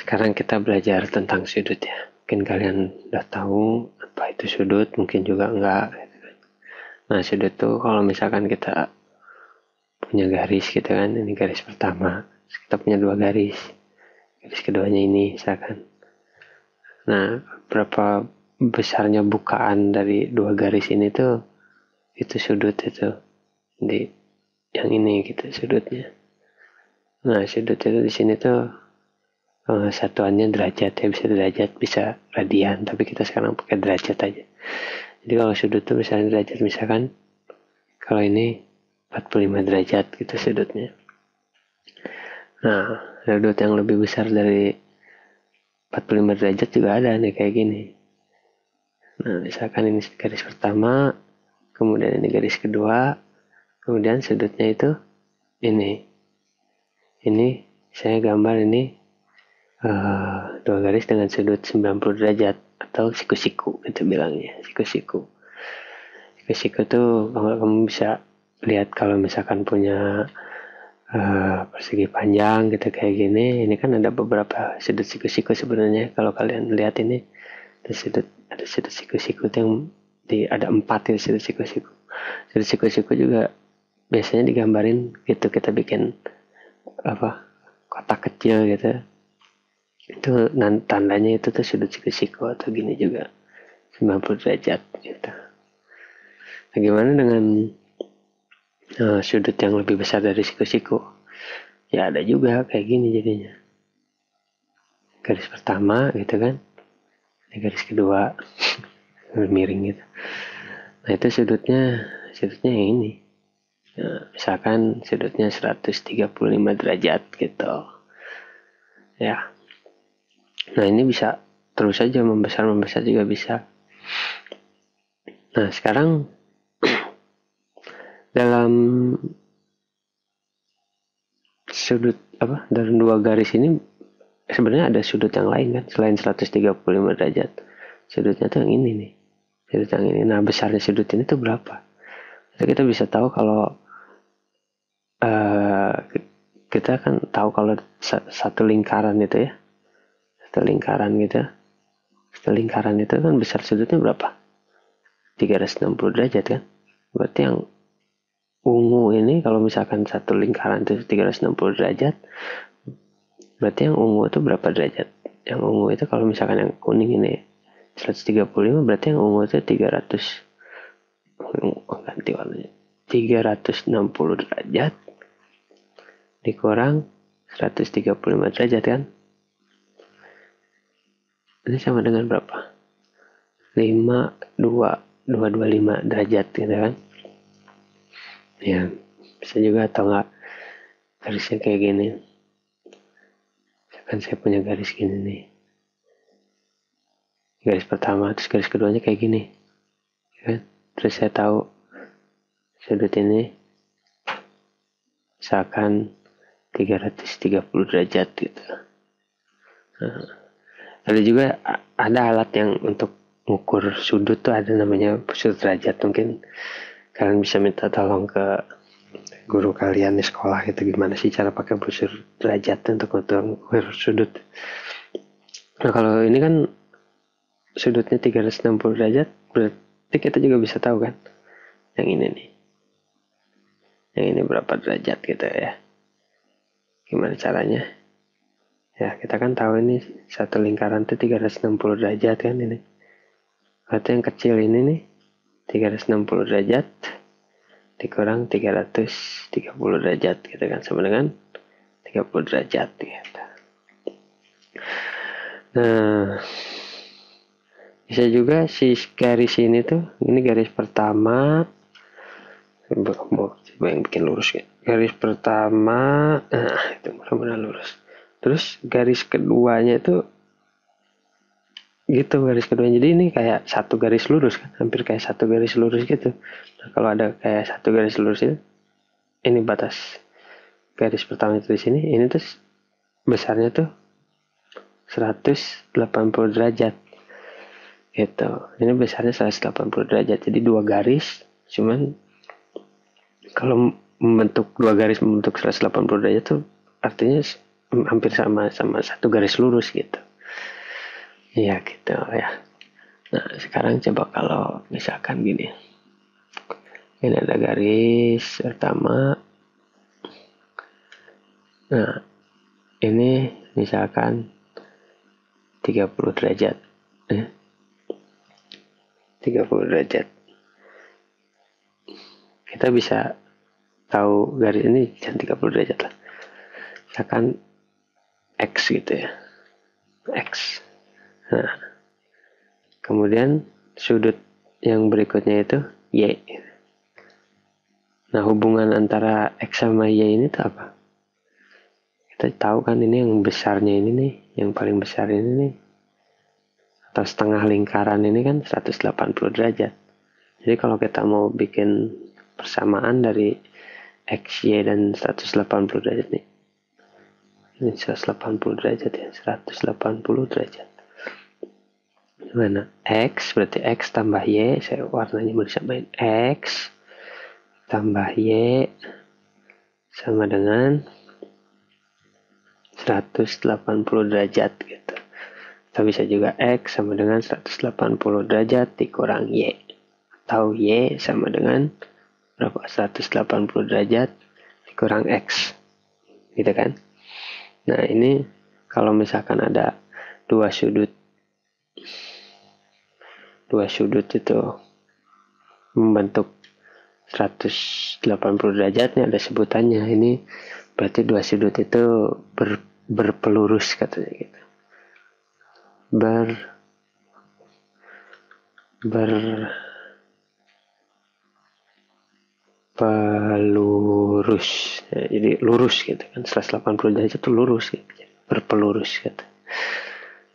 Sekarang kita belajar tentang sudut ya. Mungkin kalian udah tahu apa itu sudut, mungkin juga enggak. Nah, sudut tuh kalau misalkan kita punya garis gitu kan, ini garis pertama, kita punya dua garis. Garis keduanya ini misalkan. Nah, berapa besarnya bukaan dari dua garis ini tuh itu sudut itu di yang ini gitu sudutnya. Nah, sudut itu di sini tuh satuannya derajat ya, bisa derajat bisa radian, tapi kita sekarang pakai derajat aja. Jadi kalau sudut tuh misalnya derajat, misalkan kalau ini 45 derajat gitu sudutnya. Nah, sudut yang lebih besar dari 45 derajat juga ada nih kayak gini. Nah, misalkan ini garis pertama, kemudian ini garis kedua, kemudian sudutnya itu ini. Ini saya gambar ini dua garis dengan sudut 90 derajat atau siku-siku gitu bilangnya, siku-siku. Siku-siku tuh kamu bisa lihat kalau misalkan punya persegi panjang gitu kayak gini, ini kan ada beberapa sudut siku-siku sebenarnya. Kalau kalian lihat ini ada sudut siku-siku yang ada 4 ya sudut siku-siku. Sudut siku-siku juga biasanya digambarin gitu, kita bikin kotak kecil gitu, itu tandanya itu tuh sudut siku-siku atau gini juga 90 derajat gitu. Nah, gimana dengan sudut yang lebih besar dari siku-siku? Ya ada juga kayak gini jadinya. Garis pertama gitu kan, garis kedua miring gitu. Nah itu sudutnya yang ini. Nah, misalkan sudutnya 135 derajat gitu. Ya. Nah ini bisa terus saja membesar juga bisa. Nah sekarang dalam sudut dalam dua garis ini sebenarnya ada sudut yang lain kan selain 135 derajat. Sudutnya tuh yang ini nih. Sudut yang ini. Nah besarnya sudut ini tuh berapa? Jadi kita bisa tahu kalau kita kan tahu kalau satu lingkaran itu ya. Satu lingkaran gitu. Satu lingkaran itu kan besar sudutnya berapa? 360 derajat kan. Berarti yang ungu ini kalau misalkan satu lingkaran itu 360 derajat, berarti yang ungu itu berapa derajat? Yang ungu itu kalau misalkan yang kuning ini 135, berarti yang ungu itu 300, ganti warnanya, 360 derajat dikurang 135 derajat kan? Ini sama dengan berapa? 225 derajat gitu kan? Ya, bisa juga atau enggak garisnya kayak gini. Misalkan saya punya garis gini nih. Garis pertama, terus garis keduanya kayak gini. Ya kan? Terus saya tahu sudut ini misalkan 330 derajat gitu. Nah, ada juga alat yang untuk mengukur sudut tuh ada namanya sudut derajat. Mungkin kalian bisa minta tolong ke guru kalian di sekolah gitu, gimana sih cara pakai busur derajat untuk mengukur sudut. Nah kalau ini kan sudutnya 360 derajat, berarti kita juga bisa tahu kan yang ini nih, yang ini berapa derajat gitu ya. Gimana caranya? Ya kita kan tahu ini satu lingkaran itu 360 derajat kan ini. Berarti yang kecil ini nih 360 derajat dikurang 330 derajat gitu kan, sama dengan 30 derajat gitu. Nah bisa juga si garis ini tuh, ini garis pertama, coba yang bikin lurus ya. Garis pertama, itu benar-benar lurus. Terus garis keduanya itu gitu, garis keduanya. Jadi ini kayak satu garis lurus kan, hampir kayak satu garis lurus gitu. Nah, kalau ada kayak satu garis lurus itu, ini batas garis pertama itu di sini, ini tuh besarnya tuh 180 derajat gitu. Ini besarnya 180 derajat. Jadi dua garis, cuman kalau membentuk dua garis membentuk 180 derajat tuh artinya hampir sama satu garis lurus gitu. Iya gitu ya. Nah sekarang coba kalau misalkan gini, ini ada garis pertama. Nah ini misalkan 30 derajat. 30 derajat. Kita bisa tahu garis ini jangan 30 derajat lah. Misalkan X gitu ya. X. Nah, kemudian sudut yang berikutnya itu Y. Nah, hubungan antara X sama Y ini tuh apa? Kita tahu kan ini yang besarnya ini nih, yang paling besar ini nih. Atau setengah lingkaran ini kan 180 derajat. Jadi kalau kita mau bikin persamaan dari X, Y, dan 180 derajat nih. Ini 180 derajat ya, 180 derajat. Gimana? X berarti X tambah Y, saya warnanya mau disamain. X tambah Y sama dengan 180 derajat gitu. Kita bisa juga X sama dengan 180 derajat dikurang Y. Atau Y sama dengan berapa? 180 derajat dikurang X. Gitu kan? Nah ini kalau misalkan ada dua sudut itu membentuk 180 derajat, nih ada sebutannya. Ini berarti dua sudut itu berpelurus katanya gitu. Berpelurus. Ya, jadi lurus gitu kan. 180 derajat itu lurus gitu. Berpelurus gitu.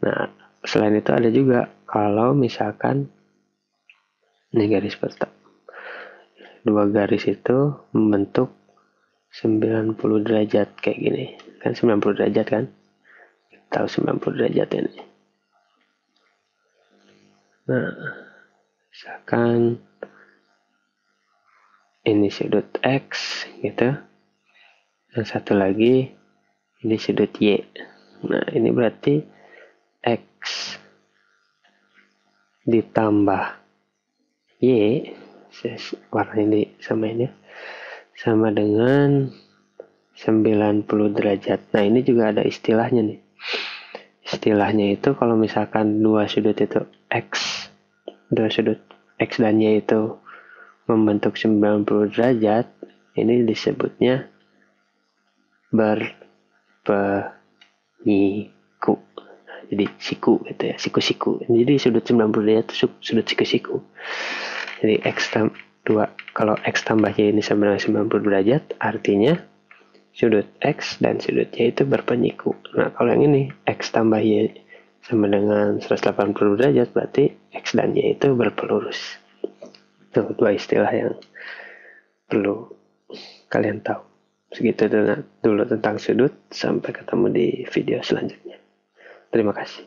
Nah, selain itu ada juga kalau misalkan ini garis pertama. Dua garis itu membentuk 90 derajat kayak gini. Kan 90 derajat kan? Tahu 90 derajat ini. Nah, misalkan ini sudut X gitu. Dan satu lagi ini sudut Y. Nah, ini berarti X ditambah Y, warna ini sama dengan 90 derajat. Nah, ini juga ada istilahnya nih. Istilahnya itu kalau misalkan dua sudut X dan Y itu membentuk 90 derajat, ini disebutnya berpenyiku. Jadi siku gitu ya, siku-siku. Jadi sudut 90 derajat itu sudut siku-siku. Jadi kalau X tambah Y ini sama dengan 90 derajat, artinya sudut X dan sudut Y itu berpenyiku. Nah, kalau yang ini X tambah Y sama dengan 180 derajat, berarti X dan Y itu berpelurus. Itu dua istilah yang perlu kalian tahu. Segitu dulu tentang sudut. Sampai ketemu di video selanjutnya. Terima kasih.